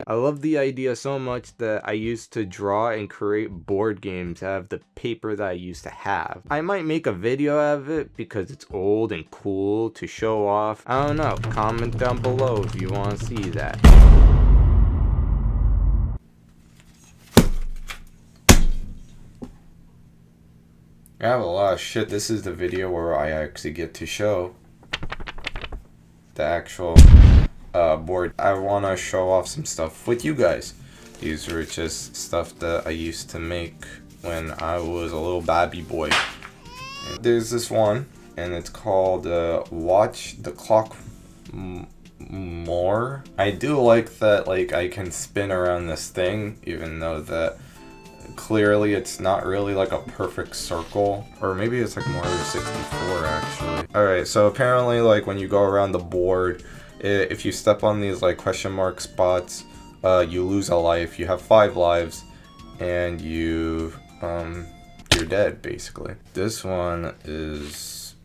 I love the idea so much that I used to draw and create board games out of the paper that I used to have. I might make a video out of it because it's old and cool to show off. I don't know, comment down below if you want to see that. I have a lot of shit. This is the video where I actually get to show the actual board. I want to show off some stuff with you guys. These were just stuff that I used to make when I was a little baby boy. And there's this one, and it's called Watch the Clock More. I do like that, like, I can spin around this thing, even though that clearly it's not really like a perfect circle, or maybe it's like more of a 64 actually. Alright, so apparently like when you go around the board, if you step on these like question mark spots, you lose a life. You have 5 lives, and you're dead basically. This one is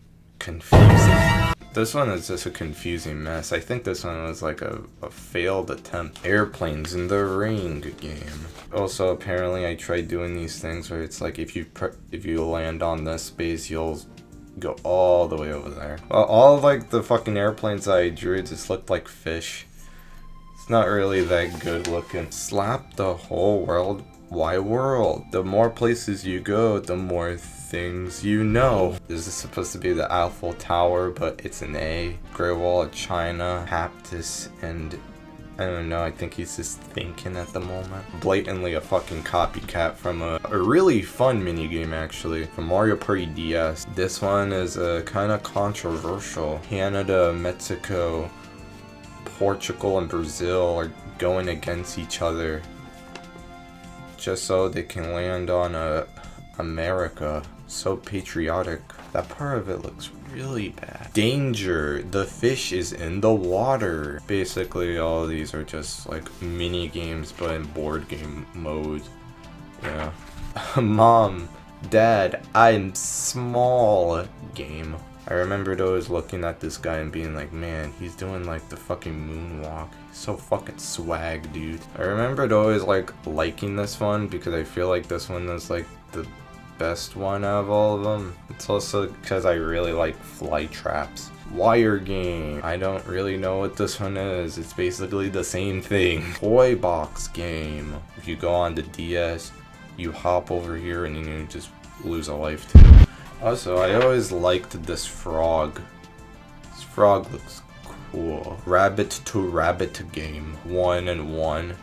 confusing. This one is just a confusing mess. I think this one was like a failed attempt. Airplanes in the Ring game. Also, apparently I tried doing these things where it's like if you land on this space, you'll go all the way over there. All like the fucking airplanes I drew just looked like fish. It's not really that good looking. Slap the whole world. Why world? The more places you go, the more things you know. This is supposed to be the Eiffel Tower, but it's an A. Great Wall of China, Baptist, and I don't know, I think he's just thinking at the moment. Blatantly a fucking copycat from a really fun minigame actually, from Mario Party DS. This one is kind of controversial. Canada, Mexico, Portugal, and Brazil are going against each other just so they can land on America. So patriotic. That part of it looks really bad. Danger! The fish is in the water. Basically, all of these are just like mini games, but in board game mode. Yeah. Mom, Dad, I'm small game. I remembered always looking at this guy and being like, man, he's doing like the fucking moonwalk. He's so fucking swag, dude. I remembered always like liking this one because I feel like this one is like the best one out of all of them. It's also because I really like fly traps. Wire game. I don't really know what this one is. It's basically the same thing. Toy box game. If you go on the DS, you hop over here and then you just lose a life too. Also, I always liked this frog. This frog looks cool. Rabbit to rabbit game. 1 and 1.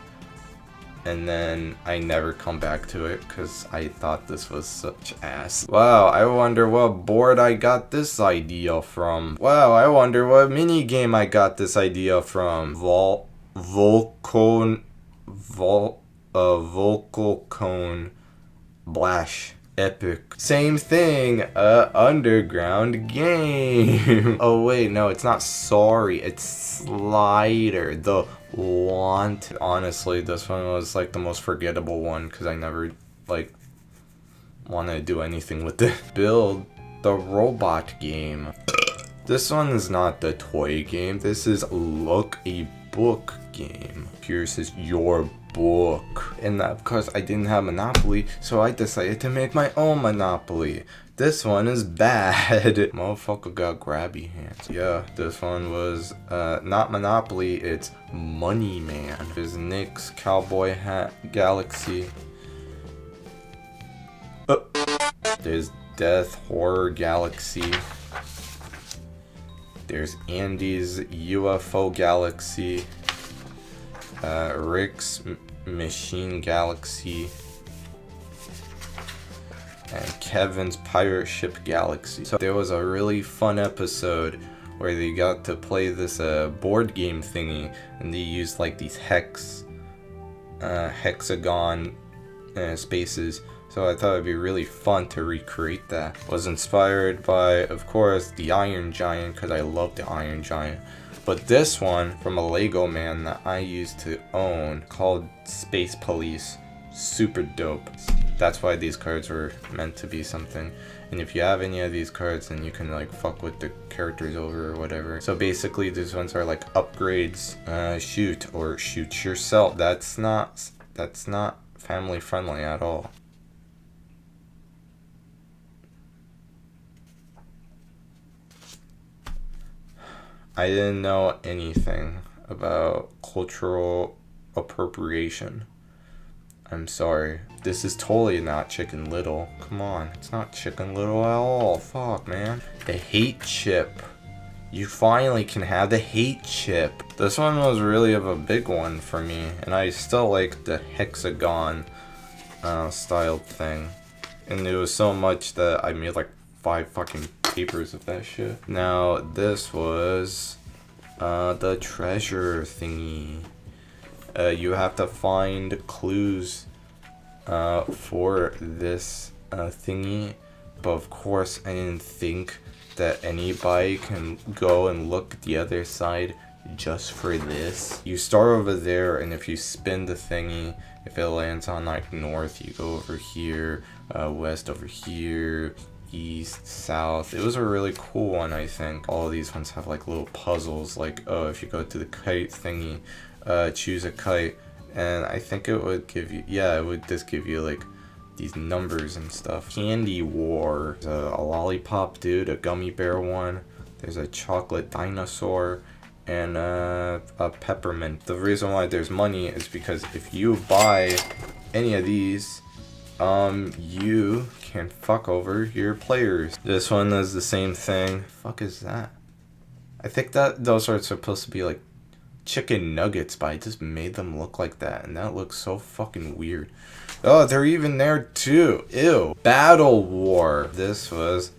And then I never come back to it because I thought this was such ass. Wow, I wonder what board I got this idea from. Wow, I wonder what mini game I got this idea from. Vocal Cone Blash. Epic. Same thing, underground game. Oh wait, no, it's not sorry, it's Slider, the want. Honestly, this one was like the most forgettable one because I never like wanted to do anything with it. Build the robot game. This one is not the toy game, this is look a book game. Here says your book. And of course I didn't have Monopoly, so I decided to make my own Monopoly. This one is bad. Motherfucker got grabby hands. Yeah, this one was not Monopoly, it's Money Man. There's Nick's Cowboy Hat Galaxy. There's Death Horror Galaxy. There's Andy's UFO Galaxy. Rick's Machine Galaxy, and Kevin's Pirate Ship Galaxy. So there was a really fun episode where they got to play this board game thingy, and they used like these hexagon spaces. So I thought it'd be really fun to recreate that. Was inspired by, of course, the Iron Giant, because I love the Iron Giant. But this one from a Lego man that I used to own called Space Police. super dope. That's why these cards were meant to be something. And if you have any of these cards, then you can like fuck with the characters over or whatever. So basically these ones are like upgrades, shoot or shoot yourself. That's not family friendly at all. I didn't know anything about cultural appropriation. I'm sorry. This is totally not Chicken Little. Come on, it's not Chicken Little at all. Fuck, man. The hate chip. You finally can have the hate chip. This one was really of a big one for me, and I still like the hexagon styled thing. And it was so much that I made like 5 fucking papers of that shit. Now, this was the treasure thingy. You have to find clues for this thingy, but of course I didn't think that anybody can go and look at the other side just for this. You start over there, and if you spin the thingy, if it lands on like north, you go over here, west over here, east, south. It was a really cool one, I think. All of these ones have like little puzzles, like, oh, if you go to the kite thingy, choose a kite, and I think it would give you, yeah, it would just give you like these numbers and stuff. Candy War. There's a lollipop dude, a gummy bear one. There's a chocolate dinosaur, and a peppermint. The reason why there's money is because if you buy any of these, you can fuck over your players. This one is the same thing. Fuck is that? I think that those are supposed to be like chicken nuggets, but I just made them look like that, and that looks so fucking weird. Oh, they're even there too. Ew. Battle War. This was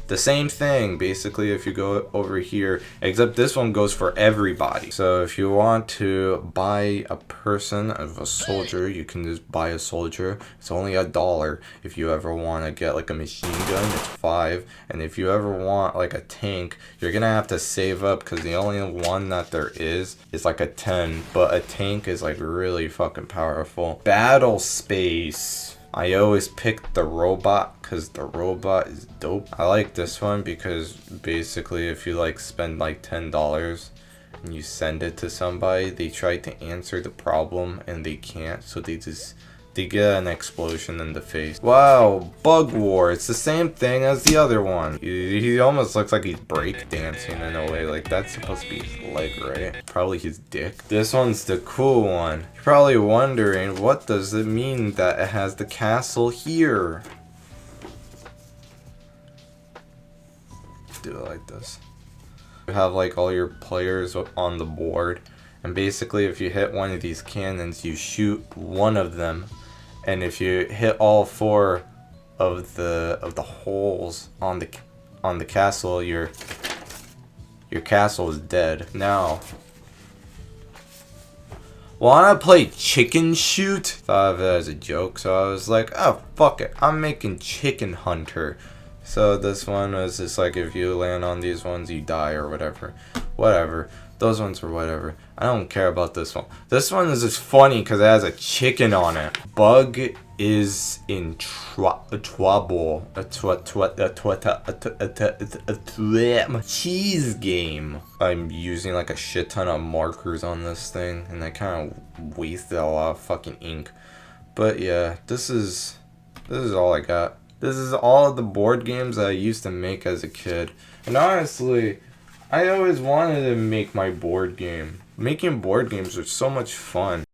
the same thing, basically, if you go over here, except this one goes for everybody. So if you want to buy a person of a soldier, you can just buy a soldier. It's only $1. If you ever want to get like a machine gun, it's $5. And if you ever want like a tank, you're gonna have to save up, because the only one that there is like a 10. But a tank is like really fucking powerful. Battle Space. I always pick the robot because the robot is dope. I like this one because basically if you like spend like $10 and you send it to somebody, they try to answer the problem and they can't, so they get an explosion in the face. Wow, Bug War. It's the same thing as the other one. He almost looks like he's breakdancing in a way. Like, that's supposed to be his leg, right? Probably his dick. This one's the cool one. You're probably wondering, what does it mean that it has the castle here? Do it like this. You have like all your players on the board, and basically if you hit one of these cannons, you shoot one of them. And if you hit all 4 of the holes on the castle, your castle is dead. Now, wanna play chicken shoot? Thought of it as a joke, so I was like, oh fuck it, I'm making Chicken Hunter. So this one was just like, if you land on these ones, you die or whatever. Whatever. Those ones are whatever. I don't care about this one. This one is just funny because it has a chicken on it. Bug is in trouble. Cheese game. I'm using like a shit ton of markers on this thing, and I kind of wasted a lot of fucking ink. But yeah, this is all I got. This is all of the board games that I used to make as a kid. And honestly, I always wanted to make my board game. Making board games was so much fun.